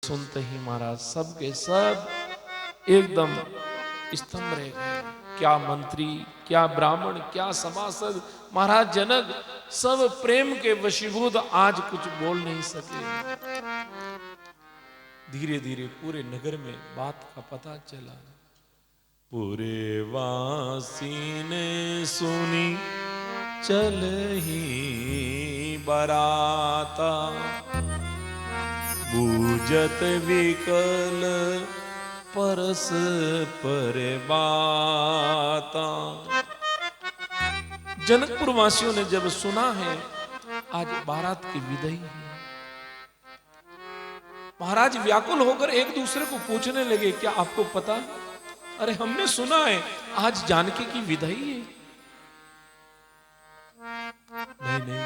सुनते ही महाराज सब के सब एकदम स्तंभ रह गए। क्या मंत्री, क्या ब्राह्मण, क्या सभासद, महाराज जनक सब प्रेम के वशीभूत आज कुछ बोल नहीं सके। धीरे धीरे पूरे नगर में बात का पता चला। पूरे वासी ने सुनी चल ही बराता, बूझत विकल परस पर बाता। जनकपुर वासियों ने जब सुना है आज बारात की विदाई है, महाराज व्याकुल होकर एक दूसरे को पूछने लगे, क्या आपको पता? अरे हमने सुना है आज जानकी की विदाई है। नहीं नहीं,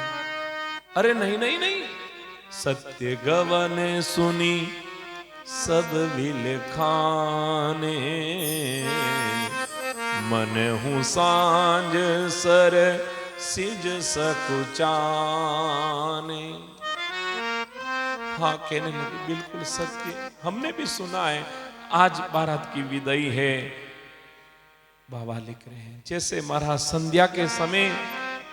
अरे नहीं नहीं नहीं, सत्य गवन सुनी सब विल खाने, मन हूं सांझ सर सिज सकुचाने। हाँ कहने लगे, बिल्कुल सत्य, हमने भी सुना है आज बारात की विदाई है। बाबा लिख रहे हैं जैसे महाराज संध्या के समय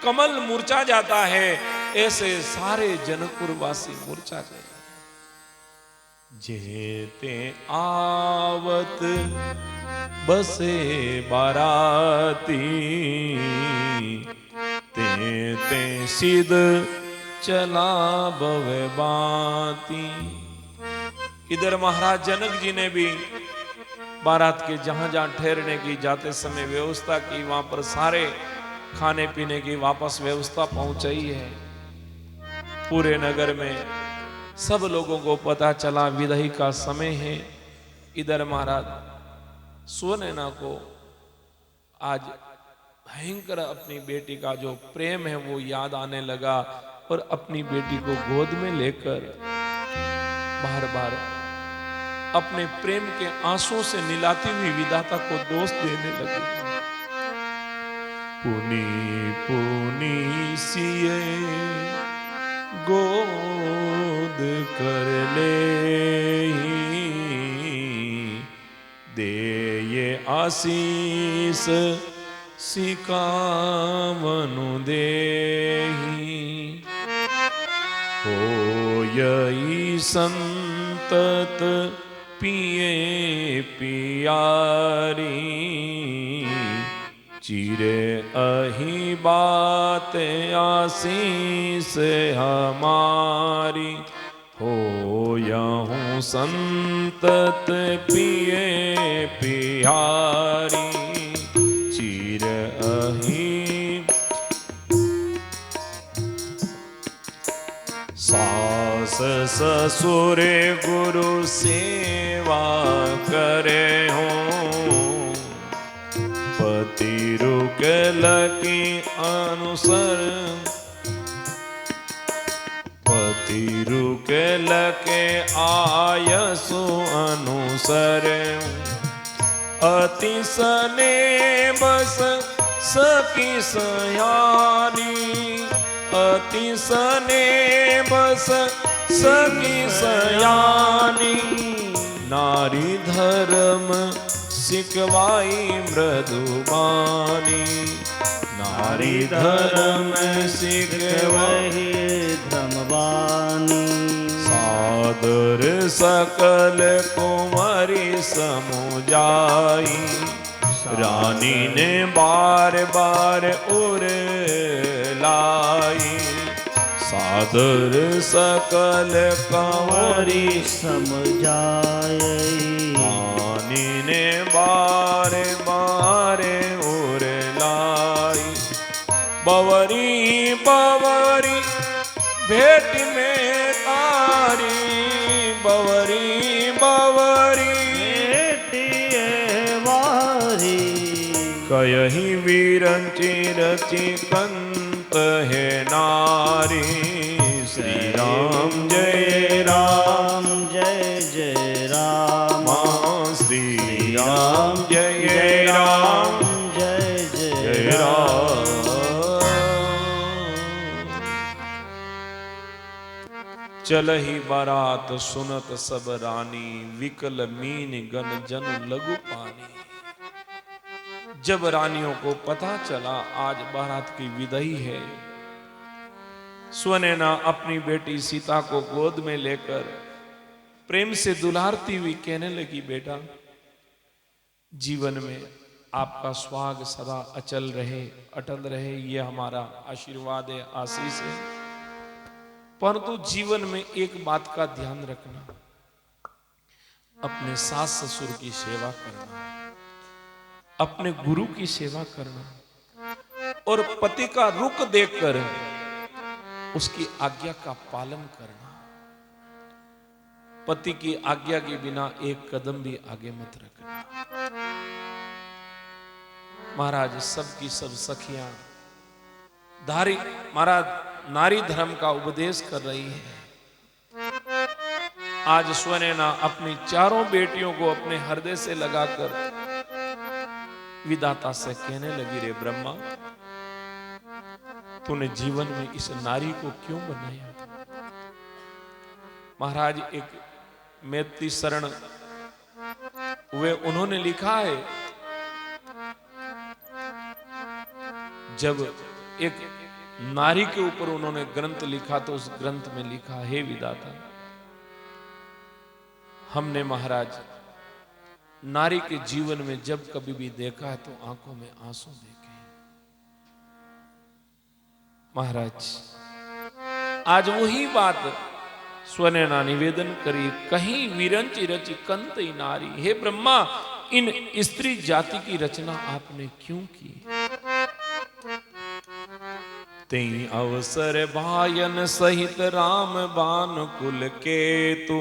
कमल मुरझा जाता है, ऐसे सारे जनकपुर वासी मुरझा गए। जेते आवत बसे बाराती, ते ते सिद्ध चला बवे बाती। इधर महाराज जनक जी ने भी बारात के जहां जहां ठहरने की जाते समय व्यवस्था की, वहां पर सारे खाने पीने की वापस व्यवस्था पहुंचाई है। पूरे नगर में सब लोगों को पता चला विदाई का समय है। इधर महाराज सुनैना को आज भयंकर अपनी बेटी का जो प्रेम है वो याद आने लगा, और अपनी बेटी को गोद में लेकर बार बार अपने प्रेम के आंसुओं से निलाती हुई विधाता को दोष देने लगी। पुनी पुनी सिए गोद कर ले, दे ये आशीष सिकावनु देहि। हो यही संतत पिए पियारी, चिरे अही बात आशीष हमारी। हो यहूं संतत पिए पिहारी, चिर अही सास ससुर गुरु सेवा करे हो। पति रुक लकी अनुसर, पति रुक लके आयसु अनुसर। अति सने बस सकी सयानी, अति सने बस सकी सयानी। नारी धर्म सिखवाई मृदुबानी, नारी धर्म सिखवाई धर्मवानी। सादर सकल कुंवरी समुझाई, रानी ने बार बार उर लाई। सादर सकल कुंवरी समझाई, रानी ने बार बार उर लाई। बवरी बवरी भेट में तारी, बवरी बवरी कयहि वीरंची रची कंत है नारी। श्री राम जय राम, जय जय राम। श्री राम जय राम, जय जय राम। चलही बारात सुनत सब रानी, विकल मीन गन जन लघु पानी। जब रानियों को पता चला आज बारात की विदाई है, स्वनैना अपनी बेटी सीता को गोद में लेकर प्रेम से दुलारती हुई कहने लगी, बेटा जीवन में आपका स्वाग सदा अचल रहे, अटल रहे, ये हमारा आशीर्वाद है, आशीष है। परंतु जीवन में एक बात का ध्यान रखना, अपने सास ससुर की सेवा करना, अपने गुरु की सेवा करना और पति का रुख देखकर उसकी आज्ञा का पालन करना। पति की आज्ञा के बिना एक कदम भी आगे मत रखना। महाराज सबकी सब सखियां महाराज नारी धर्म का उपदेश कर रही है। आज स्वनैना अपनी चारों बेटियों को अपने हृदय से लगाकर विधाता से कहने लगी, रे ब्रह्मा तूने जीवन में इस नारी को क्यों बनाया? महाराज एक मैत्री शरण वे उन्होंने लिखा है, जब एक नारी के ऊपर उन्होंने ग्रंथ लिखा तो उस ग्रंथ में लिखा, हे विधाता हमने महाराज नारी के जीवन में जब कभी भी देखा है तो आंखों में आंसू देखे। महाराज आज वही बात स्वनैना निवेदन करी, कहीं विरंचि रचि कंत नारी। हे ब्रह्मा इन स्त्री जाति की रचना आपने क्यों की? तेई अवसर भायन सहित राम बान कुल केतु,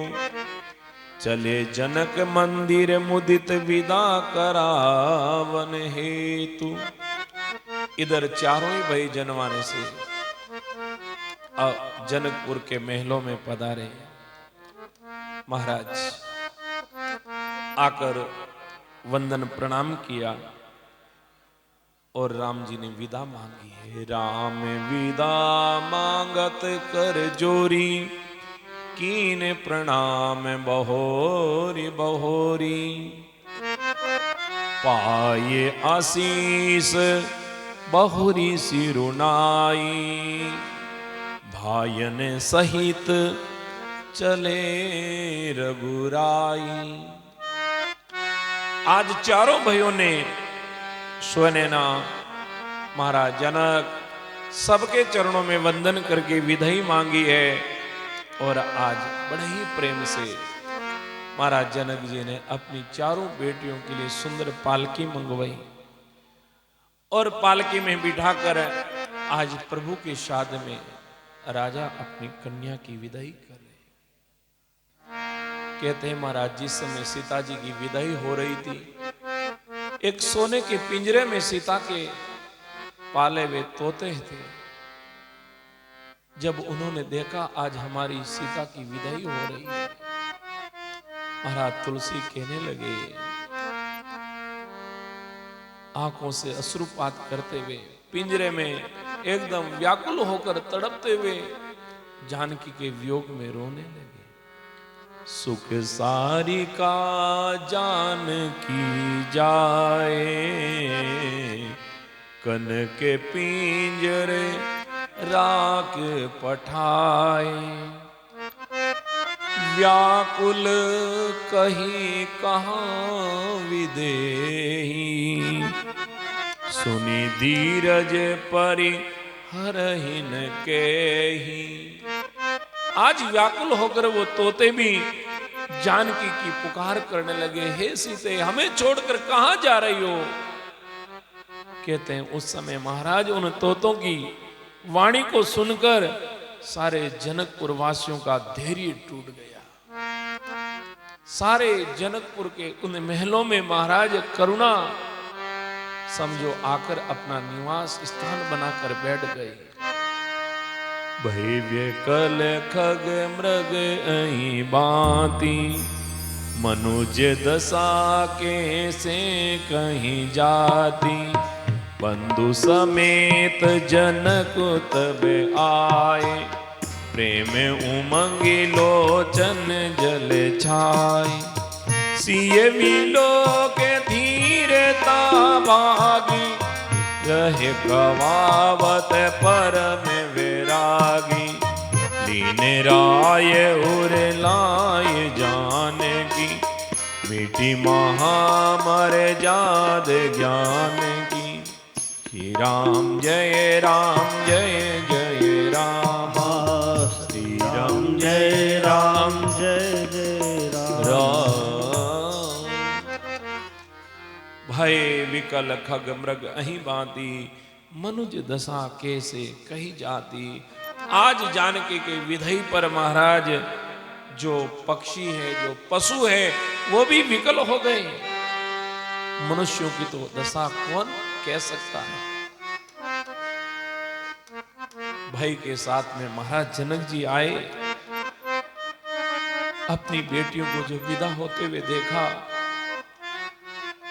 चले जनक मंदिर मुदित विदा करावन हेतु। इधर चारों ही भाई जनवाने से जनकपुर के महलों में पधारे। महाराज आकर वंदन प्रणाम किया और राम जी ने विदा मांगी है। राम विदा मांगत कर जोरी, कीन प्रणाम बहोरी बहोरी। पाये आशीष बहुरी सिरुनाई, भायन सहित चले रघुराई। आज चारों भाइयों ने स्वनैना महाराज जनक सबके चरणों में वंदन करके विदाई मांगी है। और आज बड़े ही प्रेम से महाराज जनक जी ने अपनी चारों बेटियों के लिए सुंदर पालकी मंगवाई और पालकी में बिठाकर आज प्रभु के शाद में राजा अपनी कन्या की विदाई कर रहे। कहते हैं महाराज जिस समय सीता जी की विदाई हो रही थी, एक सोने के पिंजरे में सीता के पाले हुए तोते थे। जब उन्होंने देखा आज हमारी सीता की विदाई हो रही है, महाराज तुलसी कहने लगे, आंखों से अश्रुपात करते हुए पिंजरे में एकदम व्याकुल होकर तड़पते हुए जानकी के वियोग में रोने लगे। सुख सारी का जानकी जाए, कन के पिंजरे राख पठाए। व्याकुल कहीं कहाँ विदेही, सुनी धीरज परि हरहिन के ही। आज व्याकुल होकर वो तोते भी जानकी की पुकार करने लगे, हे सीते हमें छोड़कर कहां जा रही हो? कहते हैं उस समय महाराज उन तोतों की वाणी को सुनकर सारे जनकपुर वासियों का धैर्य टूट गया। सारे जनकपुर के उन महलों में महाराज करुणा समझो आकर अपना निवास स्थान बनाकर बैठ गए। भैव्य कल खग मृग अहि बाती, मनुज दशा के से कहीं जाती। बंधु समेत जनक तब आए, प्रेम उमंगी लोचन जल छाई, सिय विलो के धीरता भागी, रहे कवावत परम वैरागी, लीन राय उर लाय जाने की, मिटी महामर जाद ज्ञान की। श्री राम जय जय राम, श्री राम जय जय राम। भय विकल खग मृग अहि बाती, मनुज दशा कैसे कही जाती। आज जानकी के विधि पर महाराज जो पक्षी है, जो पशु है, वो भी विकल हो गए। मनुष्यों की तो दशा कौन कह सकता है। भाई के साथ में महाराज जनक जी आए, अपनी बेटियों को जो विदा होते हुए देखा,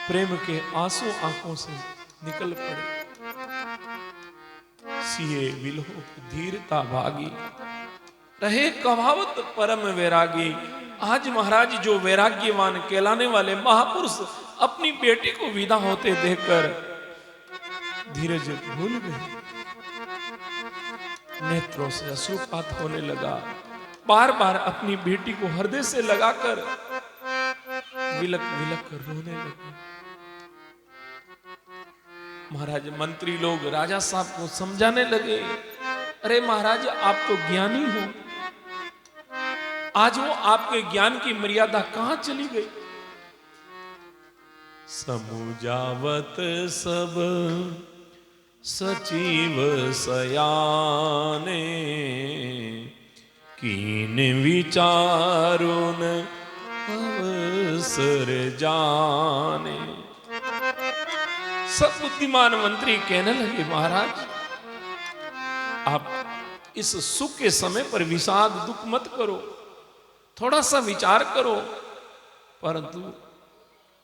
प्रेम के आंसू आंखों से निकल पड़े। सिए विलोक धीरता भागी, रहे कवावत परम वैरागी। आज महाराज जो वैराग्यवान कहलाने वाले महापुरुष अपनी बेटी को विदा होते देखकर धीरज भूल गए, नेत्रों से अश्रुपात होने लगा। बार बार अपनी बेटी को हृदय से लगाकर विलक विलक कर रोने लगे। महाराज मंत्री लोग राजा साहब को समझाने लगे, अरे महाराज आप तो ज्ञानी हो, आज वो आपके ज्ञान की मर्यादा कहां चली गई। समुझावत सब सचिव सयाने, कीन विचारुन अवसर जाने। सब बुद्धिमान मंत्री कहने लगे, महाराज आप इस सुख के समय पर विषाद दुख मत करो, थोड़ा सा विचार करो। परंतु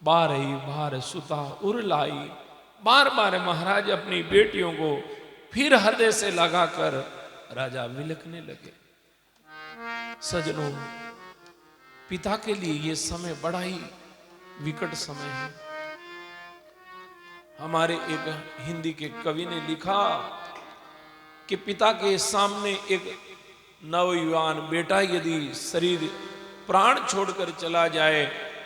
बारही बार सुता उर लाई, बार बार महाराज अपनी बेटियों को फिर हृदय से लगाकर राजा विलखने लगे। सजनों, पिता के लिए यह समय बड़ा ही विकट समय है। हमारे एक हिंदी के कवि ने लिखा कि पिता के सामने एक नवयुवान बेटा यदि शरीर प्राण छोड़कर चला जाए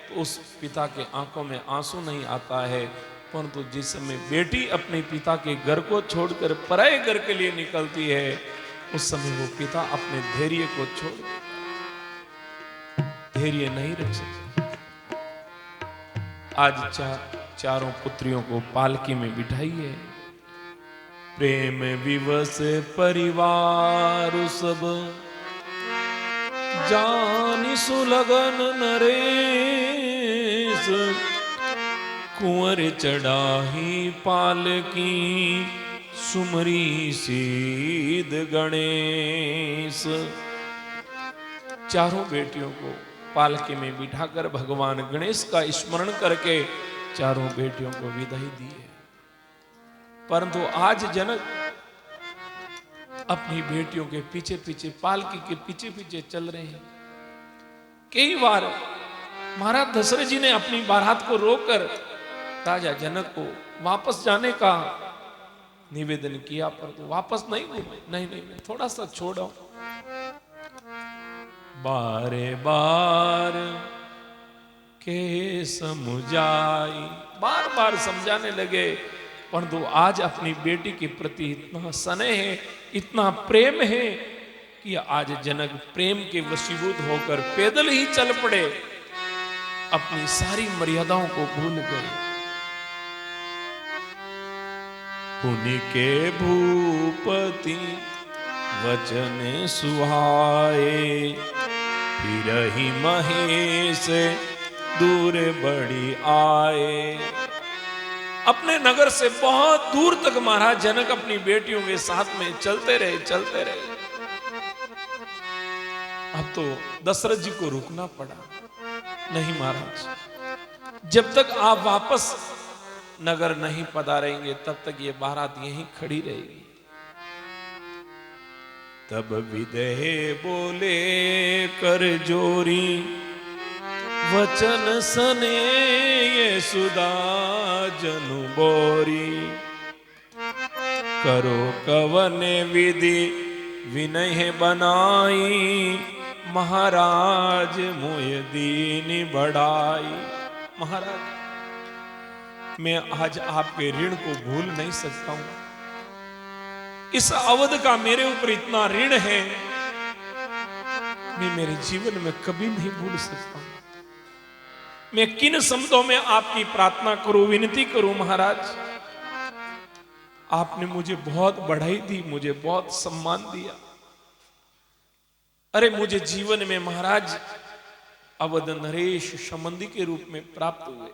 तो उस पिता के आंखों में आंसू नहीं आता है, परंतु जिस समय बेटी अपने पिता के घर को छोड़कर पराये घर के लिए निकलती है, उस समय वो पिता अपने धैर्य को छोड़ धैर्य नहीं रख सकता। आज चारों पुत्रियों को पालकी में बिठाई है। प्रेम विवश परिवार सब, जानी सुलगन नरेश, कुंवर चढ़ाही पालकी, सुमरी सीध गणेश। चारों बेटियों को पालकी में बिठाकर भगवान गणेश का स्मरण करके चारों बेटियों को विदाई दी है। परंतु आज जनक अपनी बेटियों के पीछे पीछे, पालकी के पीछे पीछे चल रहे हैं। कई बार महाराज दशरथ जी ने अपनी बारात को रोककर राजा जनक को वापस जाने का निवेदन किया, परंतु वापस नहीं थोड़ा सा छोड़ो। बारे बार के समझाई, बार बार समझाने लगे, परंतु आज अपनी बेटी के प्रति इतना स्नेह है, इतना प्रेम है कि आज जनक प्रेम के वशीभूत होकर पैदल ही चल पड़े, अपनी सारी मर्यादाओं को भूल गए। पुनि के भूपति वचन सुहाए, फिर ही महेश दूर बढ़ी आए। अपने नगर से बहुत दूर तक महाराज जनक अपनी बेटियों के साथ में चलते रहे। अब तो दशरथ जी को रुकना पड़ा। नहीं महाराज, जब तक आप वापस नगर नहीं पधारेंगे तब तक ये बारात यहीं खड़ी रहेगी। तब विदेह बोले कर जोरी, वचन सने ये सुदा जनु बोरी। करो कवने विधि विनय बनाई, महाराज मोय दीन बढ़ाई। महाराज, मैं आज आपके ऋण को भूल नहीं सकता हूं। इस अवध का मेरे ऊपर इतना ऋण है, मैं मेरे जीवन में कभी नहीं भूल सकता हूं। मैं किन शब्दों में आपकी प्रार्थना करूं, विनती करूं। महाराज, आपने मुझे बहुत बढ़ाई दी, मुझे बहुत सम्मान दिया। अरे मुझे जीवन में महाराज अवध नरेश संबंधी के रूप में प्राप्त हुए।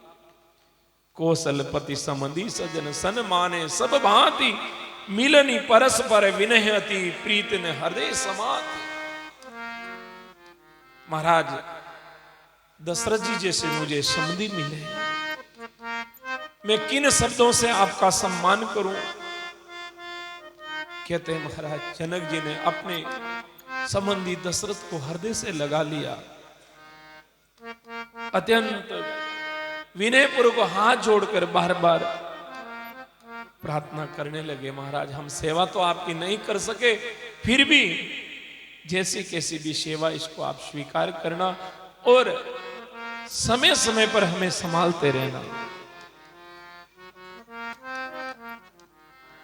कौशलपति संबंधी सजन सन माने, सब भांति मिलनी परस्पर विनय अति, प्रीत ने हृदय समात। महाराज, दशरथ जी जैसे मुझे संबंधी मिले, मैं किन शब्दों से आपका सम्मान करूं। कहते हैं महाराज, जनक जी ने अपने संबंधी दशरथ को हृदय से लगा लिया। अत्यंत विनयपूर्वक हाथ जोड़कर बार बार प्रार्थना करने लगे। महाराज, हम सेवा तो आपकी नहीं कर सके, फिर भी जैसी कैसी भी सेवा इसको आप स्वीकार करना और समय समय पर हमें संभालते रहना।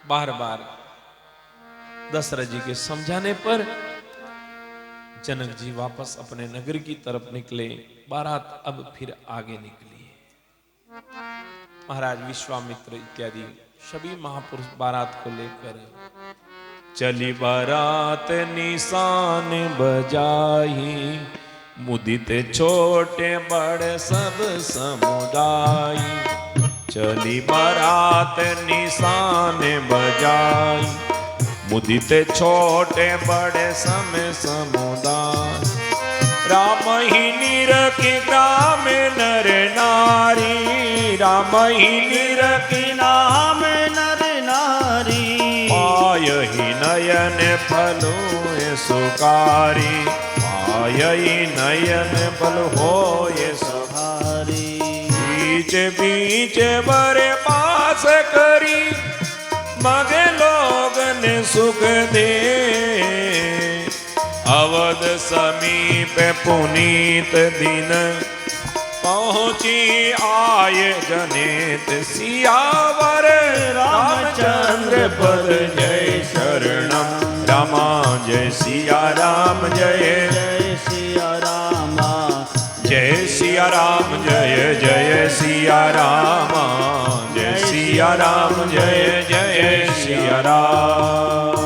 बार बार दशरथ जी के समझाने पर जनक जी वापस अपने नगर की तरफ निकले। बारात अब फिर आगे निकली। महाराज विश्वामित्र इत्यादि सभी महापुरुष बारात को लेकर चली। बारात निशान बजाई, मुदित छोटे बड़े सब समुदाय। चली बारात निशान बजाई, मुदित छोटे बड़े सम समुदाय। राम ही निरखी ग्राम नर नारी, राम ही निरखी नाम नर नारी। पाय ही नयन फलो सुकारी, पाय ही नयन फल हो ये सुखारी। बीच बीच बरे पास करी, मगे लोगन सुख दे। अवध समीप पुनीत दिन, पहुंची आए जनेत। सियावर रामचंद्र पद जय शरणम, रामा जय सिया राम जय जय सिया राम, जय सिया राम जय जय सिया राम, जय सिया राम जय जय सिया राम।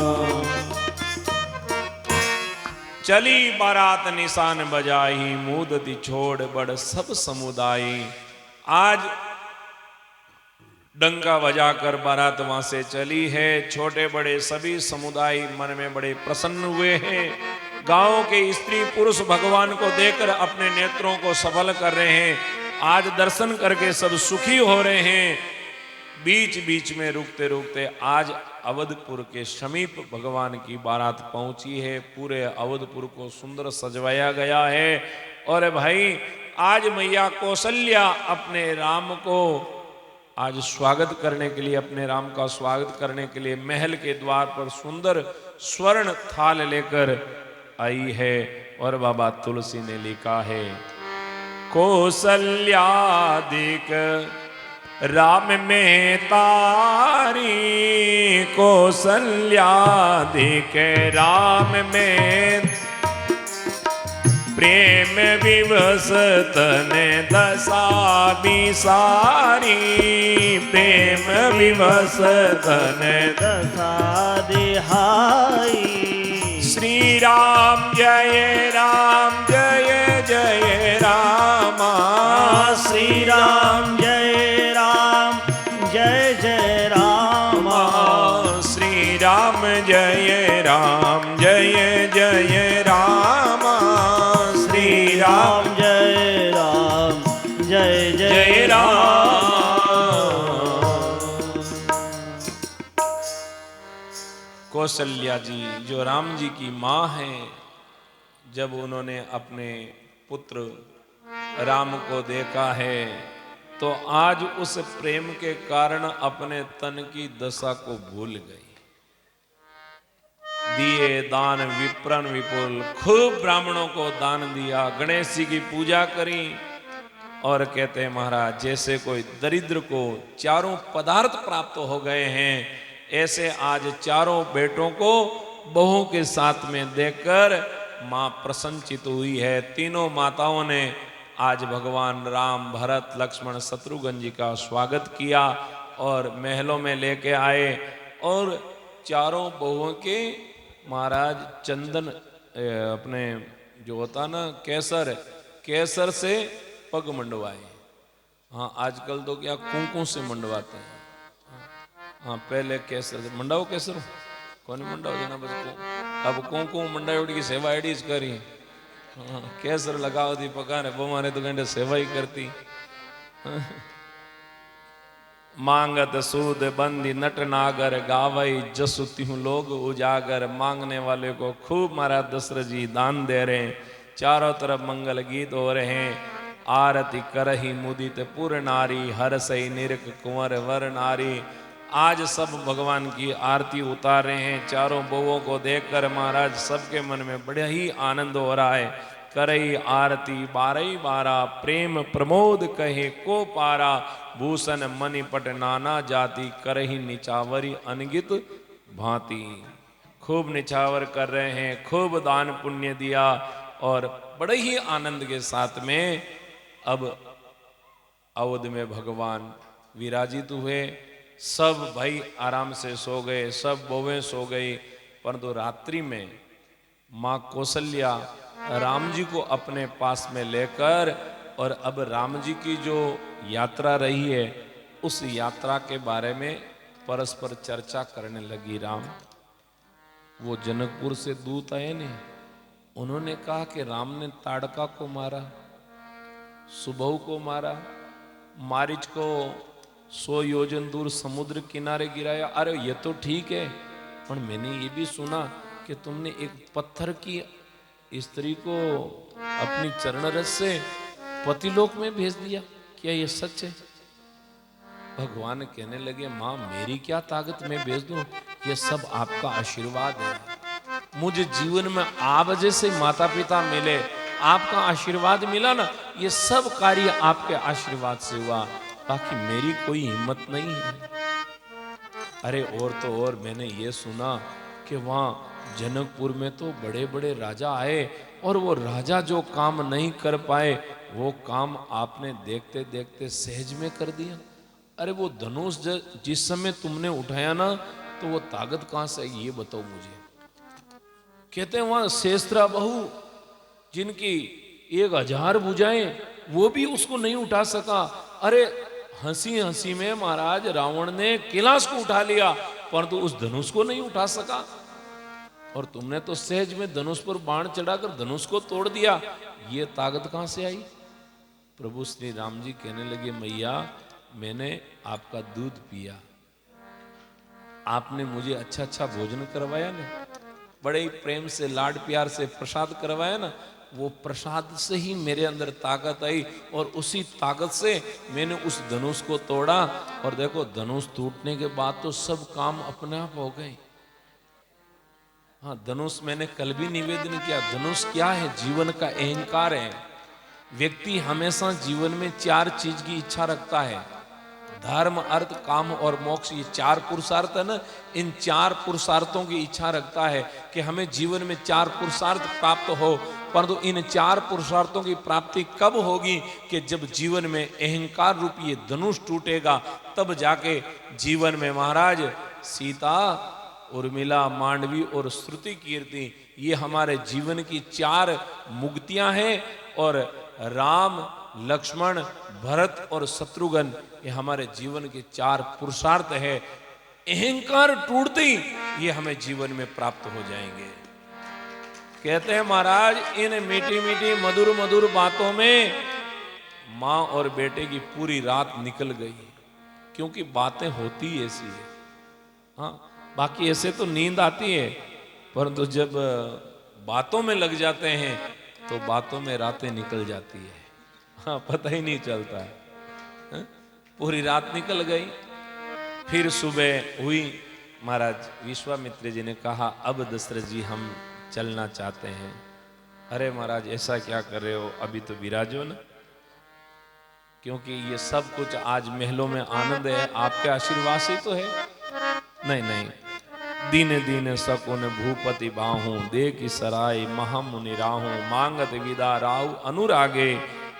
चली बारात निशान बजाई, मुदती छोड़ बड़ सब समुदाय। आज डंका बजाकर बारात वहां से चली है। छोटे बड़े सभी समुदाय मन में बड़े प्रसन्न हुए हैं। गांव के स्त्री पुरुष भगवान को देखकर अपने नेत्रों को सफल कर रहे हैं। आज दर्शन करके सब सुखी हो रहे हैं। बीच बीच में रुकते रुकते आज अवधपुर के समीप भगवान की बारात पहुंची है। पूरे अवधपुर को सुंदर सजवाया गया है। और भाई, आज मैया कौशल्या अपने राम को आज स्वागत करने के लिए, अपने राम का स्वागत करने के लिए महल के द्वार पर सुंदर स्वर्ण थाल लेकर आई है। और बाबा तुलसी ने लिखा है, कौशल्यादिक राम में तारी, कौशल्यादिक राम में प्रेम विवश तने दशा बिसारी, प्रेम विवश तने दशा दिहाई। श्री राम जय राम जय जय राम, श्री राम जय राम जय जय राम, श्री राम जय राम जय जय राम, श्री राम जय राम जय जय राम। कौशल्या जी जो राम जी की माँ हैं, जब उन्होंने अपने पुत्र राम को देखा है तो आज उस प्रेम के कारण अपने तन की दशा को भूल गई। दिए दान विप्रन विपुल, खूब ब्राह्मणों को दान दिया, गणेश जी की पूजा करी और कहते हैं महाराज जैसे कोई दरिद्र को चारों पदार्थ प्राप्त हो गए हैं, ऐसे आज चारों बेटों को बहू के साथ में देखकर मां प्रसन्नचित हुई है। तीनों माताओं ने आज भगवान राम, भरत, लक्ष्मण, शत्रुघ्न जी का स्वागत किया और महलों में लेके आए और चारों बहुओं के महाराज चंदन अपने जो होता ना केसर से पग मंडवाए। हाँ आजकल तो क्या कुंकू से मंडवाते हैं। हाँ पहले केसर से मंडाओ, केसर कौन मंडाओ जना बस को अब कुंकू मंडाओ की सेवा एडी करी। हाँ केसर लगाओ थी पकाने बमारे तो घंटे सेवा ही करती। मांगत सूद बंदी नट नागर, गावई जसु तिहु लोग उजागर। मांगने वाले को खूब महाराज दशरथ जी दान दे रहे हैं, चारों तरफ मंगल गीत हो रहे हैं। आरती करही मुदित पुर नारी, हर सही निरक कुंवर वर नारी। आज सब भगवान की आरती उतार रहे हैं। चारों बहुओं को देखकर महाराज सबके मन में बड़ा ही आनंद हो रहा है। करई आरती बारई बारा, प्रेम प्रमोद कहे को पारा। भूषण मणिपट नाना जाति, करही निचावरी अनगित भांति। खूब निछावर कर रहे हैं, खूब दान पुण्य दिया और बड़े ही आनंद के साथ में अब अवध में भगवान विराजित हुए। सब भाई आराम से सो गए, सब बहुएं सो गई, परंतु रात्रि में माँ कौशल्या राम जी को अपने पास में लेकर और अब राम जी की जो यात्रा रही है उस यात्रा के बारे में परस्पर चर्चा करने लगी। राम वो जनकपुर से दूत आए ने, उन्होंने कहा कि राम ने ताड़का को मारा, सुबह को मारा, मारिच को 100 योजन दूर समुद्र किनारे गिराया। अरे ये तो ठीक है, पर मैंने ये भी सुना कि तुमने एक पत्थर की स्त्री को अपनी चरण रस से पतिलोक में भेज दिया, क्या ये सच है? भगवान कहने लगे मां मेरी क्या ताकत, मैं भेज दूं? ये सब आपका आशीर्वाद है। मुझे जीवन में आप जैसे माता पिता मिले, आपका आशीर्वाद मिला ना, ये सब कार्य आपके आशीर्वाद से हुआ, बाकी मेरी कोई हिम्मत नहीं है। अरे और तो और मैंने ये सुना कि वहां जनकपुर में तो बड़े बड़े राजा आए और वो राजा जो काम नहीं कर पाए वो काम आपने देखते देखते सहज में कर दिया। अरे वो धनुष जिस समय तुमने उठाया ना तो वो ताकत कहां से आई ये बताओ मुझे। कहते हैं वहां शेषत्रा बहू जिनकी 1000 भुजाएं वो भी उसको नहीं उठा सका। अरे हंसी हंसी में महाराज रावण ने कैलाश को उठा लिया परंतु उस धनुष को नहीं उठा सका, और तुमने तो सहज में धनुष पर बाण चढ़ाकर धनुष को तोड़ दिया, ये ताकत कहां से आई? प्रभु श्री राम जी कहने लगे मैया मैंने आपका दूध पिया, आपने मुझे अच्छा अच्छा भोजन करवाया ना, बड़े ही प्रेम से लाड प्यार से प्रसाद करवाया ना, वो प्रसाद से ही मेरे अंदर ताकत आई और उसी ताकत से मैंने उस धनुष को तोड़ा। और देखो धनुष टूटने के बाद तो सब काम अपने आप हो गए। हाँ धनुष मैंने कल भी निवेदन किया, धनुष क्या है? जीवन का अहंकार है। व्यक्ति हमेशा जीवन में 4 चीज की इच्छा रखता है, धर्म अर्थ काम और मोक्ष, ये 4 पुरुषार्थ है ना, इन 4 पुरुषार्थों की इच्छा रखता है कि हमें जीवन में 4 पुरुषार्थ प्राप्त हो। परंतु इन 4 पुरुषार्थों की प्राप्ति कब होगी? कि जब जीवन में अहंकार रूपी ये धनुष टूटेगा, तब जाके जीवन में महाराज सीता, उर्मिला, मांडवी और श्रुति कीर्ति ये हमारे जीवन की 4 मुक्तियां हैं, और राम, लक्ष्मण, भरत और शत्रुघ्न ये हमारे जीवन के 4 पुरुषार्थ है। अहंकार टूटते ही ये हमें जीवन में प्राप्त हो जाएंगे। कहते हैं महाराज इन मीठी मीठी मधुर मधुर बातों में माँ और बेटे की पूरी रात निकल गई, क्योंकि बातें होती ऐसी है। हाँ बाकी ऐसे तो नींद आती है, परंतु जब बातों में लग जाते हैं तो बातों में रातें निकल जाती है। हाँ, पता ही नहीं चलता है। हाँ? पूरी रात निकल गई। फिर सुबह हुई, महाराज विश्वामित्र जी ने कहा, अब दशरथ जी हम चलना चाहते हैं। अरे महाराज ऐसा क्या कर रहे हो, अभी तो विराजो ना, क्योंकि ये सब कुछ आज महलों में आनंद है, आपके आशीर्वाद से तो है। नहीं नहीं, दीने दीने सकुन भूपति बाहू, देख सराय महामुनि राहू, मांगत विदा राहु अनुरागे,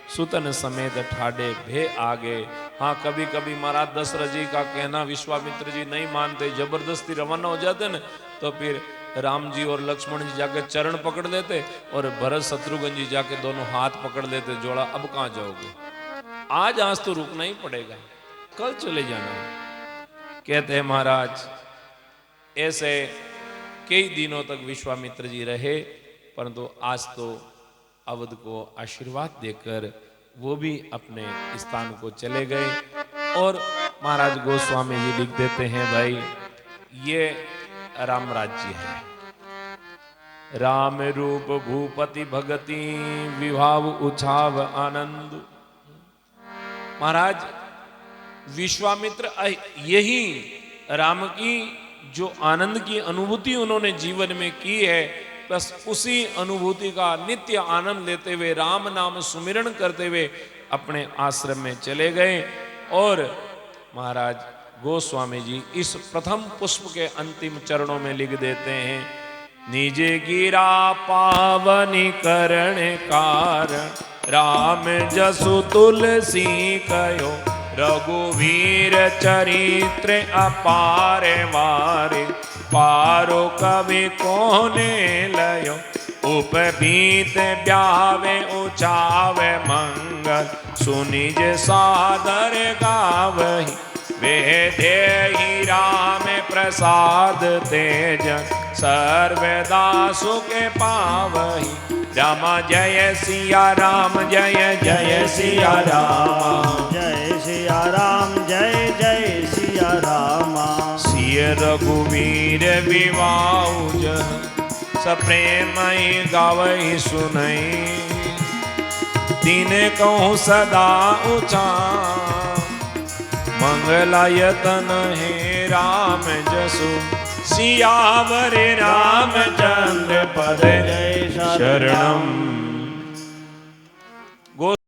सुतन समेत ठाडे भे आगे। हाँ, कभी कभी महाराज दशरथ जी का कहना विश्वामित्र जी नहीं मानते, जबरदस्ती रवाना हो जाते न, तो फिर राम जी और लक्ष्मण जी जाके चरण पकड़ लेते और भरत शत्रुघ्न जी जाके दोनों हाथ पकड़ लेते, जोड़ा अब कहाँ जाओगे, आज तो रुकना ही पड़ेगा, कल चले जाना। कहते हैं महाराज ऐसे कई दिनों तक विश्वामित्र जी रहे, परंतु आज तो अवध को आशीर्वाद देकर वो भी अपने स्थान को चले गए। और महाराज गोस्वामी जी लिख देते हैं, भाई ये राम राज्य है, राम रूप भूपति भगति, विभाव उछाव आनंद। महाराज विश्वामित्र यही राम की जो आनंद की अनुभूति उन्होंने जीवन में की है, बस उसी अनुभूति का नित्य आनंद लेते हुए राम नाम सुमिरन करते हुए अपने आश्रम में चले गए। और महाराज गोस्वामी जी इस प्रथम पुष्प के अंतिम चरणों में लिख देते हैं, निजे गिरा पावनी करण कारण, राम जसु तुलसी कयो, रघुवीर चरित्र अपार वारे, पारो कवि कोने लयो, उपबीत ब्यावे उचावे मंगल, सुनिज सादर गावहि, वे देहि राम प्रसाद तेज, सर्वदा सुख पावहि, राम जय सिया राम, जय जय सिया राम, जय सिया राम, जय जय सिया राम। सिय रघुवीर विवाउज, सप्रेम गावहि सुनई, दिन कहूँ सदा ऊंचा, मंगलायतन है राम जसु, सियावर रामचंद्र पद शरणम।